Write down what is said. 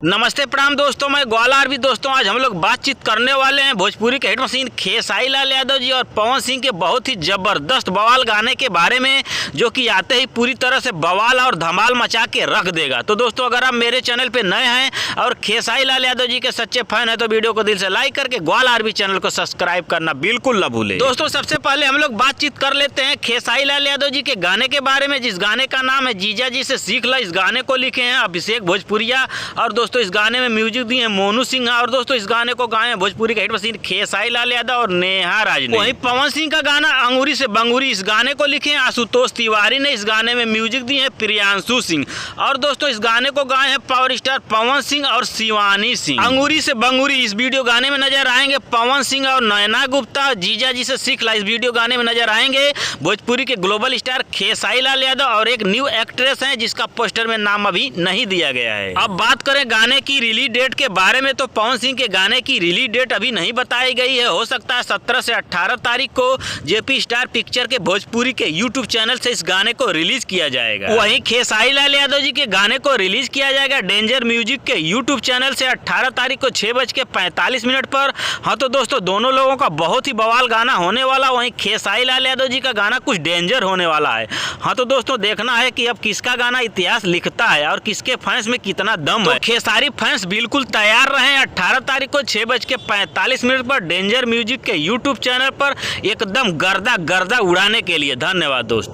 नमस्ते प्रणाम दोस्तों, मैं ग्वालियर भी दोस्तों। आज हम लोग बातचीत करने वाले हैं भोजपुरी के हिट मशीन खेसारी लाल यादव जी और पवन सिंह के बहुत ही जबरदस्त बवाल गाने के बारे में, जो कि आते ही पूरी तरह से बवाल और धमाल मचा के रख देगा। तो दोस्तों, अगर आप मेरे चैनल पे नए हैं और खेसारी लाल यादव जी के सच्चे फैन हैं तो वीडियो को दिल से लाइक करके ग्वालियर भी चैनल को सब्सक्राइब करना बिल्कुल न भूले। दोस्तों, सबसे पहले हम लोग बातचीत कर लेते हैं खेसारी लाल यादव जी के गाने के बारे में, जिस गाने का नाम है जीजा जी से सीख ला। इस गाने को लिखे हैं अभिषेक भोजपुरिया और दोस्तों इस गाने में म्यूजिक दिए हैं मोनू सिंह और दोस्तों इस गाने को गाए हैं भोजपुरी का हिट मशीन खेसारी लाल यादव और नेहा राज ने। वहीं पवन सिंह का गाना अंगूरी से बंगूरी, इस गाने को लिखे हैं आशुतोष तिवारी ने। इस गाने में म्यूजिक दिए हैं प्रियांशु सिंह और दोस्तों इस गाने को गाए हैं पावर स्टार पवन सिंह और शिवानी सिंह। अंगूरी से बंगूरी इस वीडियो गाने में नजर आएंगे पवन सिंह और नयना गुप्ता। जीजा जी से सीख ला इस वीडियो गाने में नजर आएंगे भोजपुरी के ग्लोबल स्टार खेसारी लाल यादव और एक न्यू एक्ट्रेस है जिसका पोस्टर में नाम अभी नहीं दिया गया है। अब बात करें गाने की रिलीज डेट के बारे में, तो पवन सिंह के गाने की रिलीज डेट अभी नहीं बताई गई है। हो सकता है 17 से 18 तारीख को जेपी स्टार पिक्चर के भोजपुरी के यूट्यूब चैनल से इस गाने को रिलीज किया जाएगा। वहीं खेसारी लाल यादव जी के गाने को रिलीज किया जाएगा डेंजर म्यूजिक के यूट्यूब चैनल से 18 तारीख को 6:45 पर। हाँ तो दोस्तों, दोनों लोगों का बहुत ही बवाल गाना होने वाला। वहीं खेसारी लाल यादव जी का गाना कुछ डेंजर होने वाला है। हाँ तो दोस्तों, देखना है कि अब किसका गाना इतिहास लिखता है और किसके फैंस में कितना दम है। खेसारी फैंस बिल्कुल तैयार रहे। 18 तारीख को 6:45 पर डेंजर म्यूजिक के यूट्यूब चैनल पर एकदम गर्दा गर्दा उड़ाने के लिए। धन्यवाद दोस्तों।